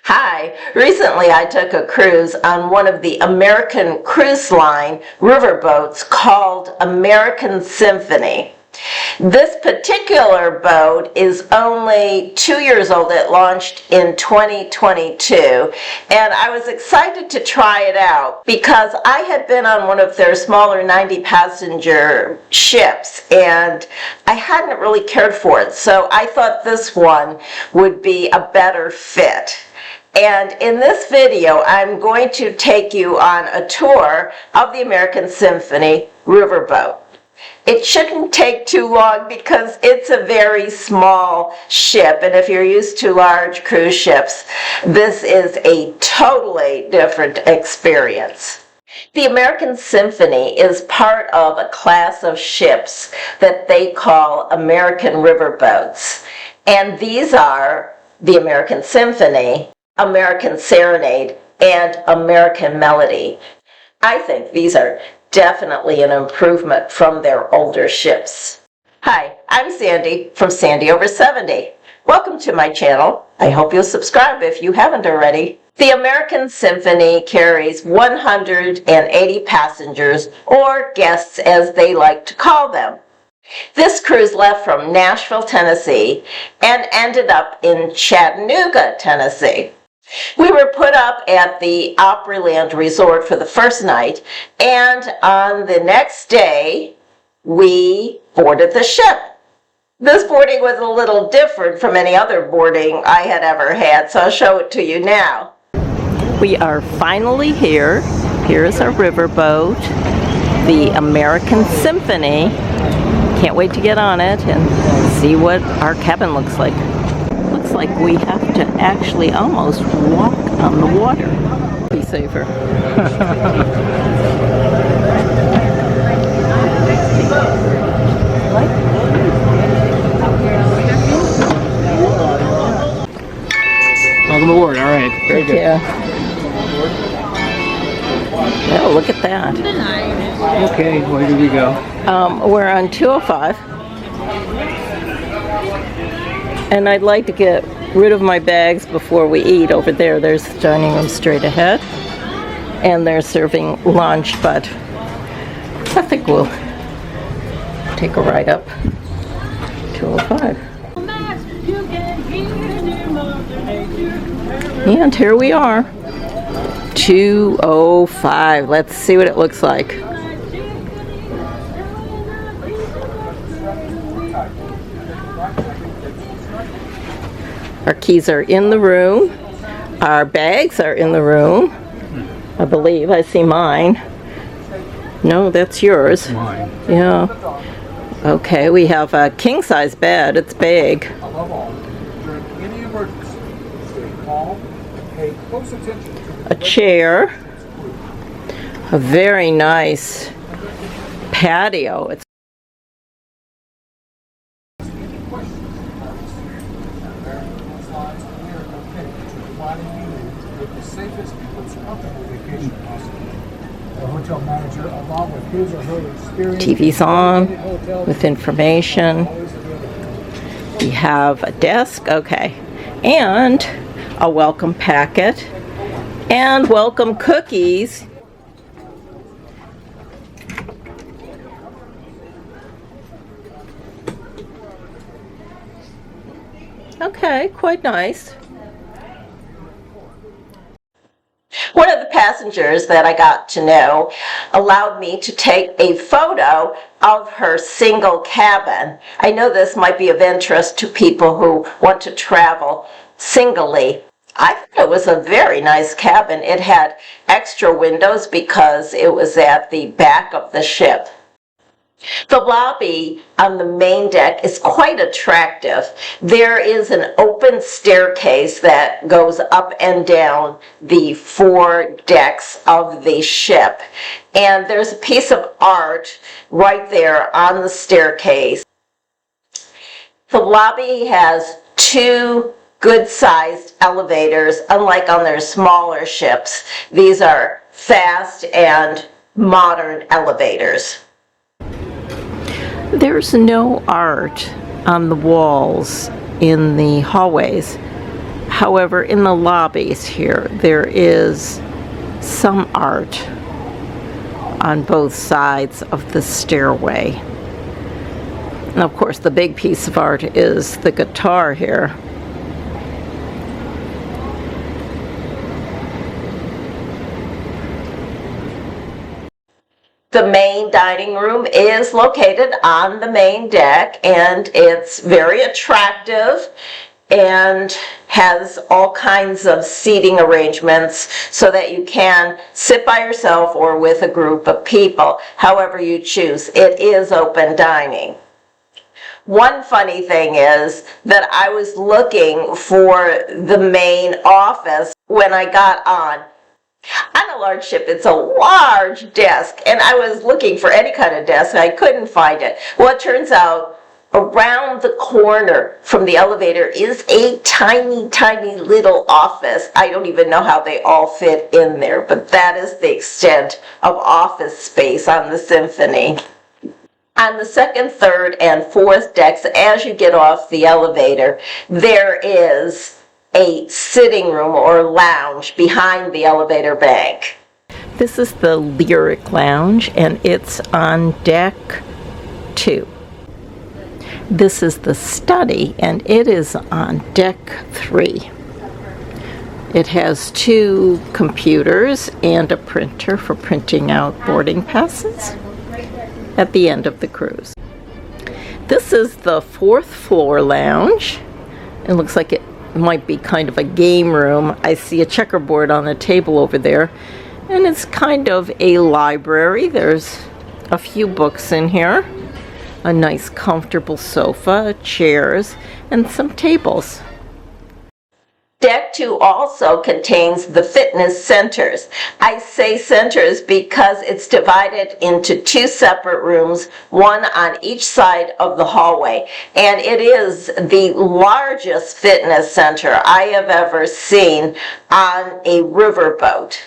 Hi, recently I took a cruise on one of the American cruise line riverboats called American Symphony. This particular boat is only 2 years old. It launched in 2022, and I was excited to try it out because I had been on one of their smaller 90-passenger ships, and I hadn't really cared for it, so I thought this one would be a better fit. And in this video, I'm going to take you on a tour of the American Symphony riverboat. It shouldn't take too long because it's a very small ship, and if you're used to large cruise ships, this is a totally different experience. The American Symphony is part of a class of ships that they call American riverboats, and these are the American Symphony, American Serenade, and American Melody. I think these are definitely an improvement from their older ships. Hi, I'm Sandy from Sandy Over 70. Welcome to my channel. I hope you'll subscribe if you haven't already. The American Symphony carries 180 passengers, or guests as they like to call them. This cruise left from Nashville, Tennessee, and ended up in Chattanooga, Tennessee. We were put up at the Opryland Resort for the first night, and on the next day, we boarded the ship. This boarding was a little different from any other boarding I had ever had, so I'll show it to you now. We are finally here. Here's our riverboat, the American Symphony. Can't wait to get on it and see what our cabin looks like. Looks like we have to actually almost walk on the water. Be safer. Welcome aboard. All right. Very good. Yeah. Oh, look at that. Okay, where do we go? We're on 205. And I'd like to get rid of my bags before we eat. Over there, there's the dining room straight ahead. And they're serving lunch, but I think we'll take a ride up 205. And here we are, 205. Let's see what it looks like. Our keys are in the room. Our bags are in the room. I believe. I see mine. No, that's yours. Mine. Yeah. Okay, we have a king-size bed. It's big. Above all, during any emergency, stay calm, pay close attention to A chair. A very nice patio. It's with the safest and most comfortable vacation possible. The hotel manager, along with his or her experience, TV's on with information. We have a desk, okay, and a welcome packet and welcome cookies. Okay, quite nice. One of the passengers that I got to know allowed me to take a photo of her single cabin. I know this might be of interest to people who want to travel singly. I thought it was a very nice cabin. It had extra windows because it was at the back of the ship. The lobby on the main deck is quite attractive. There is an open staircase that goes up and down the 4 decks of the ship. And there's a piece of art right there on the staircase. The lobby has 2 good-sized elevators, unlike on their smaller ships. These are fast and modern elevators. There's no art on the walls in the hallways. However, in the lobbies here, there is some art on both sides of the stairway. And of course, the big piece of art is the guitar here. The main dining room is located on the main deck, and it's very attractive and has all kinds of seating arrangements so that you can sit by yourself or with a group of people, however you choose. It is open dining. One funny thing is that I was looking for the main office when I got on. On a large ship, it's a large desk, and I was looking for any kind of desk, and I couldn't find it. Well, it turns out around the corner from the elevator is a tiny, tiny little office. I don't even know how they all fit in there, but that is the extent of office space on the Symphony. On the second, third, and fourth decks, as you get off the elevator, there is a sitting room or lounge behind the elevator bank. This is the Lyric Lounge, and it's on deck 2. This is the study, and it is on deck 3. It has 2 computers and a printer for printing out boarding passes at the end of the cruise. This is the 4th floor lounge. It looks like it might be kind of a game room. I see a checkerboard on the table over there, and it's kind of a library. There's a few books in here, a nice comfortable sofa, chairs, and some tables. Deck 2 also contains the fitness centers. I say centers because it's divided into 2 separate rooms, one on each side of the hallway. And it is the largest fitness center I have ever seen on a riverboat.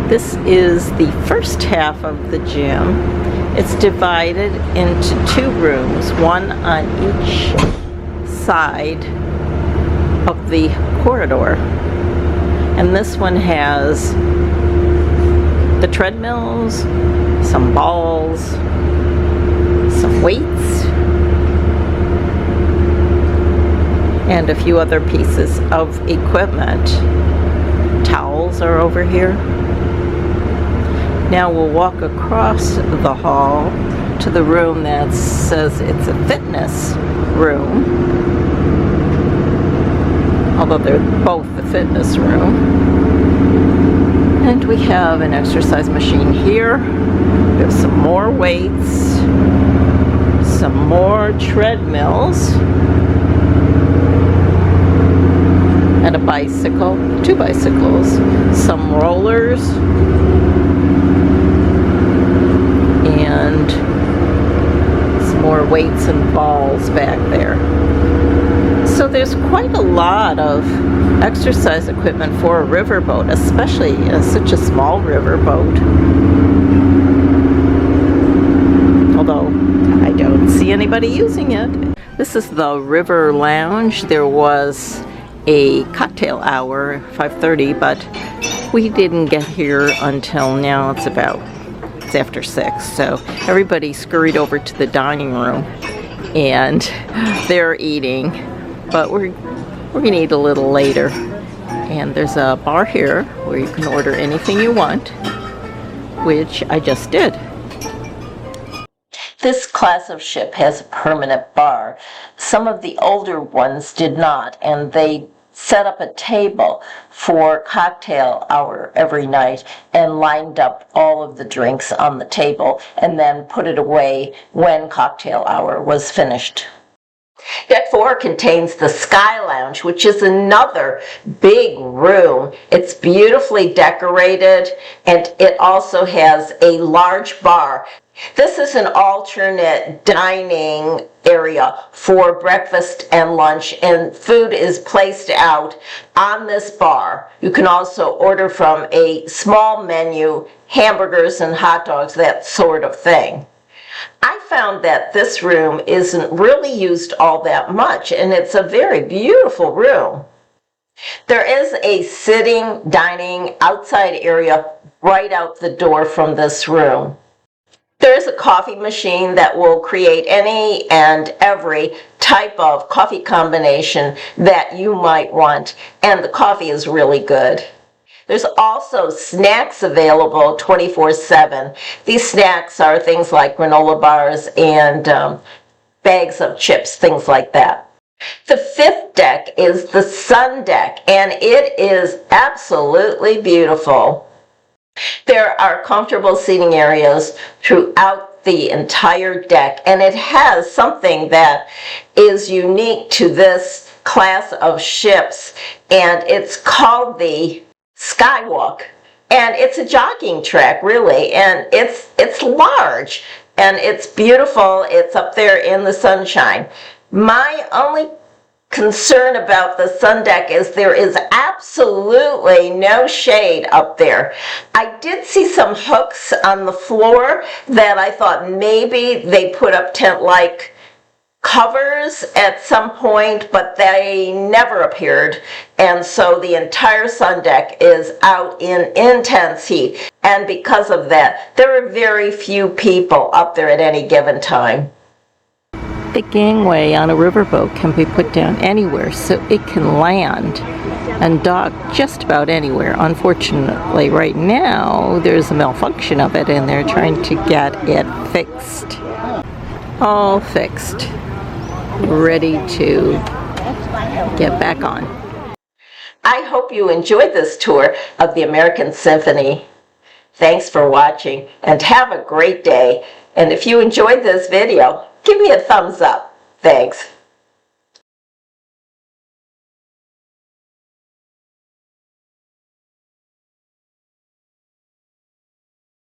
This is the first half of the gym. It's divided into 2 rooms, one on each side of the corridor, and this one has the treadmills, some balls, some weights, and a few other pieces of equipment. Towels are over here. Now we'll walk across the hall to the room that says it's a fitness room, although they're both the fitness room. And we have an exercise machine here. There's some more weights, some more treadmills, and a bicycle, 2 bicycles, some rollers, and some more weights and balls back there. So there's quite a lot of exercise equipment for a riverboat, especially such a small riverboat. Although I don't see anybody using it. This is the River Lounge. There was a cocktail hour, 5:30, but we didn't get here until now. It's after 6, so everybody scurried over to the dining room, and they're eating. But we're gonna eat a little later. And there's a bar here where you can order anything you want, which I just did. This class of ship has a permanent bar. Some of the older ones did not, and they set up a table for cocktail hour every night and lined up all of the drinks on the table and then put it away when cocktail hour was finished. Deck 4 contains the Sky Lounge, which is another big room. It's beautifully decorated, and it also has a large bar. This is an alternate dining area for breakfast and lunch, and food is placed out on this bar. You can also order from a small menu, hamburgers and hot dogs, that sort of thing. I found that this room isn't really used all that much, and it's a very beautiful room. There is a sitting, dining, outside area right out the door from this room. There is a coffee machine that will create any and every type of coffee combination that you might want, and the coffee is really good. There's also snacks available 24/7. These snacks are things like granola bars and bags of chips, things like that. The fifth deck is the sun deck, and it is absolutely beautiful. There are comfortable seating areas throughout the entire deck, and it has something that is unique to this class of ships, and it's called the Skywalk. And it's a jogging track, really, and it's large, and it's beautiful. It's up there in the sunshine. My only concern about the sun deck is there is absolutely no shade up there. I did see some hooks on the floor that I thought maybe they put up tent-like covers at some point, but they never appeared, and so the entire sun deck is out in intense heat, and because of that, there are very few people up there at any given time. The gangway on a riverboat can be put down anywhere, so it can land and dock just about anywhere. Unfortunately, right now, there's a malfunction of it, and they're trying to get it fixed. All fixed. Ready to get back on. I hope you enjoyed this tour of the American Symphony. Thanks for watching, and have a great day. And if you enjoyed this video, give me a thumbs up. Thanks.